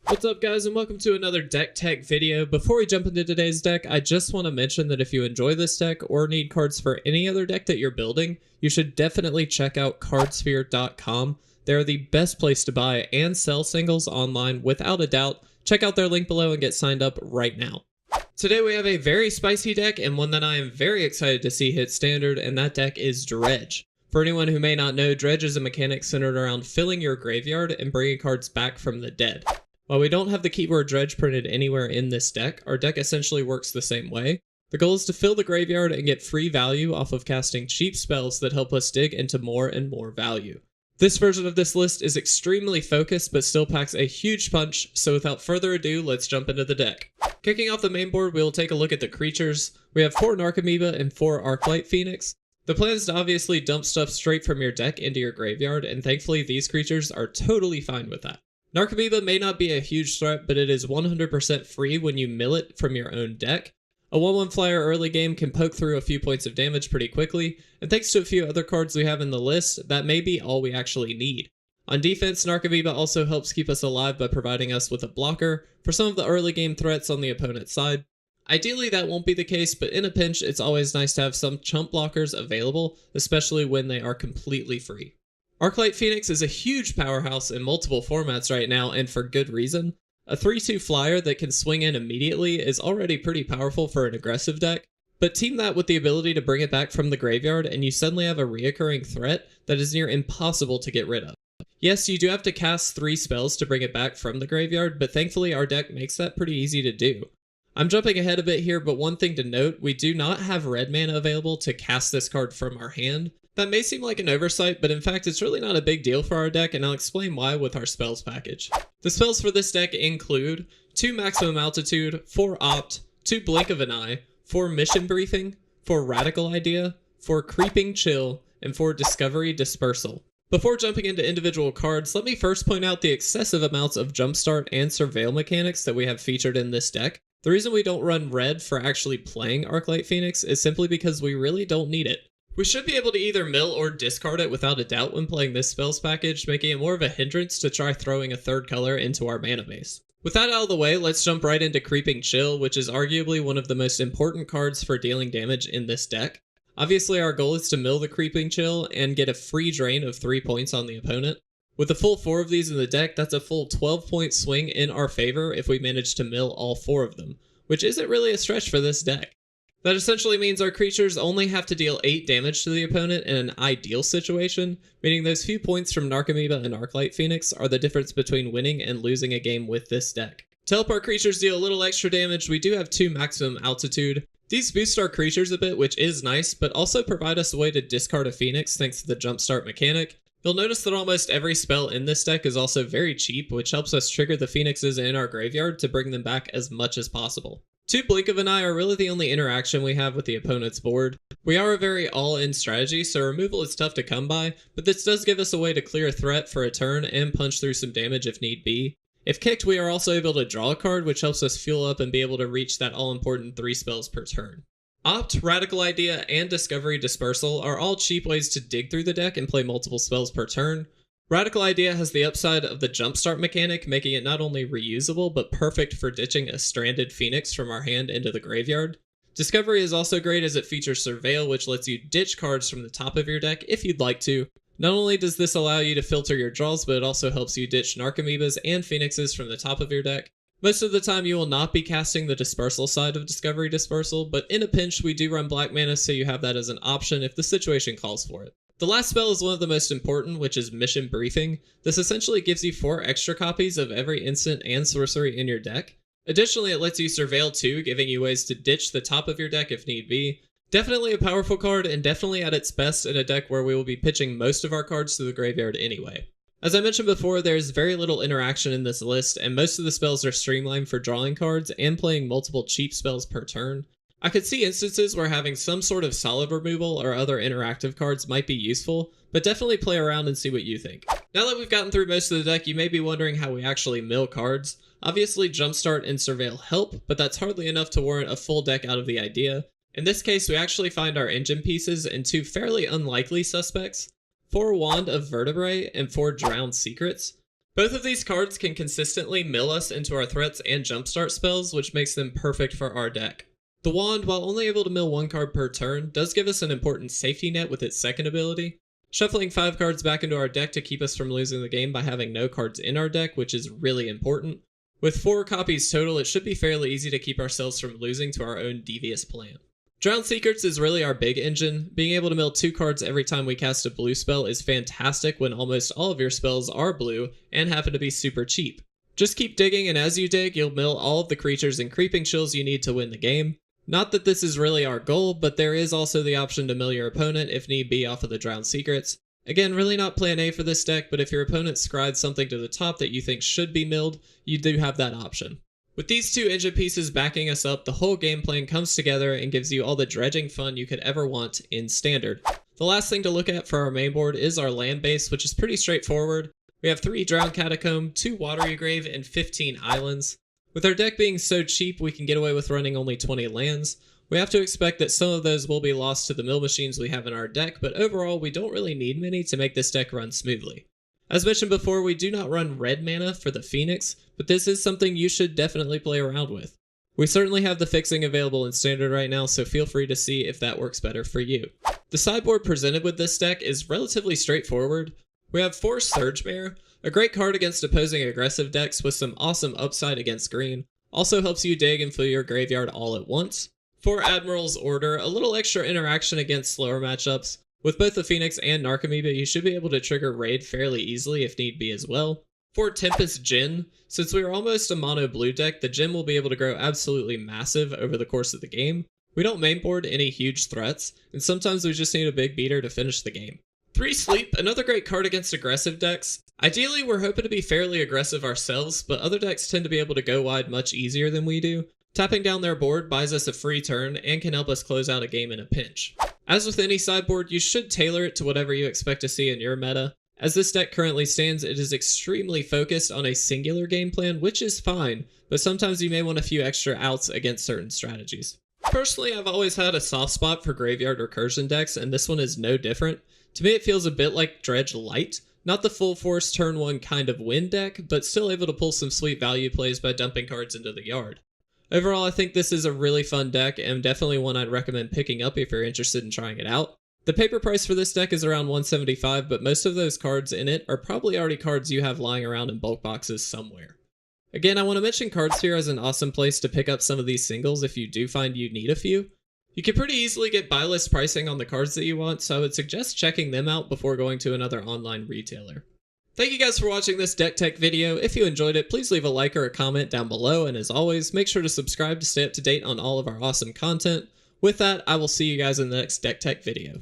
What's up guys, and welcome to another deck tech video. Before we jump into today's deck, I just want to mention that if you enjoy this deck or need cards for any other deck that you're building, you should definitely check out cardsphere.com. They're the best place to buy and sell singles online without a doubt. Check out their link below and get signed up right now. Today we have a very spicy deck and one that I am very excited to see hit standard, and that deck is Dredge. For anyone who may not know, Dredge is a mechanic centered around filling your graveyard and bringing cards back from the dead. While we don't have the keyword Dredge printed anywhere in this deck, our deck essentially works the same way. The goal is to fill the graveyard and get free value off of casting cheap spells that help us dig into more and more value. This version of this list is extremely focused but still packs a huge punch, so without further ado, let's jump into the deck. Kicking off the main board, we will take a look at the creatures. We have 4 Narcomoeba and 4 Arclight Phoenix. The plan is to obviously dump stuff straight from your deck into your graveyard, and thankfully these creatures are totally fine with that. Narcomoeba may not be a huge threat, but it is 100% free when you mill it from your own deck. A 1/1 flyer early game can poke through a few points of damage pretty quickly, and thanks to a few other cards we have in the list, that may be all we actually need. On defense, Narcomoeba also helps keep us alive by providing us with a blocker for some of the early game threats on the opponent's side. Ideally that won't be the case, but in a pinch it's always nice to have some chump blockers available, especially when they are completely free. Arclight Phoenix is a huge powerhouse in multiple formats right now, and for good reason. A 3/2 flyer that can swing in immediately is already pretty powerful for an aggressive deck, but team that with the ability to bring it back from the graveyard and you suddenly have a reoccurring threat that is near impossible to get rid of. Yes, you do have to cast 3 spells to bring it back from the graveyard, but thankfully our deck makes that pretty easy to do. I'm jumping ahead a bit here, but one thing to note, we do not have red mana available to cast this card from our hand. That may seem like an oversight, but in fact it's really not a big deal for our deck, and I'll explain why with our spells package. The spells for this deck include 2 Maximum Altitude, 4 Opt, 2 Blink of an Eye, 4 Mission Briefing, 4 Radical Idea, 4 Creeping Chill, and 4 Discovery Dispersal. Before jumping into individual cards, let me first point out the excessive amounts of Jumpstart and Surveil mechanics that we have featured in this deck. The reason we don't run red for actually playing Arclight Phoenix is simply because we really don't need it. We should be able to either mill or discard it without a doubt when playing this spells package, making it more of a hindrance to try throwing a third color into our mana base. With that out of the way, let's jump right into Creeping Chill, which is arguably one of the most important cards for dealing damage in this deck. Obviously our goal is to mill the Creeping Chill and get a free drain of 3 points on the opponent. With a full 4 of these in the deck, that's a full 12-point swing in our favor if we manage to mill all 4 of them, which isn't really a stretch for this deck. That essentially means our creatures only have to deal 8 damage to the opponent in an ideal situation, meaning those few points from Narcomoeba and Arclight Phoenix are the difference between winning and losing a game with this deck. To help our creatures deal a little extra damage, we do have 2 Maximum Altitude. These boost our creatures a bit, which is nice, but also provide us a way to discard a Phoenix thanks to the Jumpstart mechanic. You'll notice that almost every spell in this deck is also very cheap, which helps us trigger the Phoenixes in our graveyard to bring them back as much as possible. 2 Blink of an Eye are really the only interaction we have with the opponent's board. We are a very all-in strategy, so removal is tough to come by, but this does give us a way to clear a threat for a turn and punch through some damage if need be. If kicked, we are also able to draw a card, which helps us fuel up and be able to reach that all-important 3 spells per turn. Opt, Radical Idea, and Discovery Dispersal are all cheap ways to dig through the deck and play multiple spells per turn. Radical Idea has the upside of the Jumpstart mechanic, making it not only reusable, but perfect for ditching a stranded Phoenix from our hand into the graveyard. Discovery is also great as it features Surveil, which lets you ditch cards from the top of your deck if you'd like to. Not only does this allow you to filter your draws, but it also helps you ditch Narcomoebas and Phoenixes from the top of your deck. Most of the time you will not be casting the Dispersal side of Discovery Dispersal, but in a pinch we do run black mana, so you have that as an option if the situation calls for it. The last spell is one of the most important, which is Mission Briefing. This essentially gives you 4 extra copies of every instant and sorcery in your deck. Additionally, it lets you Surveil too, giving you ways to ditch the top of your deck if need be. Definitely a powerful card, and definitely at its best in a deck where we will be pitching most of our cards to the graveyard anyway. As I mentioned before, there is very little interaction in this list, and most of the spells are streamlined for drawing cards and playing multiple cheap spells per turn. I could see instances where having some sort of solid removal or other interactive cards might be useful, but definitely play around and see what you think. Now that we've gotten through most of the deck, you may be wondering how we actually mill cards. Obviously Jumpstart and Surveil help, but that's hardly enough to warrant a full deck out of the idea. In this case, we actually find our engine pieces in 2 fairly unlikely suspects, 4 Wand of Vertebrae and 4 Drowned Secrets. Both of these cards can consistently mill us into our threats and jumpstart spells, which makes them perfect for our deck. The Wand, while only able to mill 1 card per turn, does give us an important safety net with its second ability, shuffling 5 cards back into our deck to keep us from losing the game by having no cards in our deck, which is really important. With 4 copies total, it should be fairly easy to keep ourselves from losing to our own devious plan. Drowned Secrets is really our big engine. Being able to mill 2 cards every time we cast a blue spell is fantastic when almost all of your spells are blue and happen to be super cheap. Just keep digging, and as you dig, you'll mill all of the creatures and creeping chills you need to win the game. Not that this is really our goal, but there is also the option to mill your opponent if need be off of the Drowned Secrets. Again, really not plan A for this deck, but if your opponent scried something to the top that you think should be milled, you do have that option. With these 2 engine pieces backing us up, the whole game plan comes together and gives you all the dredging fun you could ever want in Standard. The last thing to look at for our main board is our land base, which is pretty straightforward. We have 3 Drowned Catacomb, 2 Watery Grave, and 15 islands. With our deck being so cheap, we can get away with running only 20 lands. We have to expect that some of those will be lost to the mill machines we have in our deck, but overall we don't really need many to make this deck run smoothly. As mentioned before, we do not run red mana for the Phoenix, but this is something you should definitely play around with. We certainly have the fixing available in Standard right now, so feel free to see if that works better for you. The sideboard presented with this deck is relatively straightforward. We have 4 Surgemare, a great card against opposing aggressive decks with some awesome upside against green, also helps you dig and fill your graveyard all at once. 4 Admiral's Order, a little extra interaction against slower matchups. With both the Phoenix and Narcomoeba, you should be able to trigger Raid fairly easily if need be as well. 4 Tempest Djinn, since we are almost a mono blue deck, the Djinn will be able to grow absolutely massive over the course of the game. We don't mainboard any huge threats, and sometimes we just need a big beater to finish the game. 3 Sleep, another great card against aggressive decks. Ideally, we're hoping to be fairly aggressive ourselves, but other decks tend to be able to go wide much easier than we do. Tapping down their board buys us a free turn and can help us close out a game in a pinch. As with any sideboard, you should tailor it to whatever you expect to see in your meta. As this deck currently stands, it is extremely focused on a singular game plan, which is fine, but sometimes you may want a few extra outs against certain strategies. Personally, I've always had a soft spot for graveyard recursion decks, and this one is no different. To me, it feels a bit like Dredge Light. Not the full force turn 1 kind of win deck, but still able to pull some sweet value plays by dumping cards into the yard. Overall, I think this is a really fun deck, and definitely one I'd recommend picking up if you're interested in trying it out. The paper price for this deck is around $175, but most of those cards in it are probably already cards you have lying around in bulk boxes somewhere. Again, I want to mention Cardsphere as an awesome place to pick up some of these singles if you do find you need a few. You can pretty easily get buy list pricing on the cards that you want, so I would suggest checking them out before going to another online retailer. Thank you guys for watching this deck tech video. If you enjoyed it, please leave a like or a comment down below, and as always, make sure to subscribe to stay up to date on all of our awesome content. With that, I will see you guys in the next deck tech video.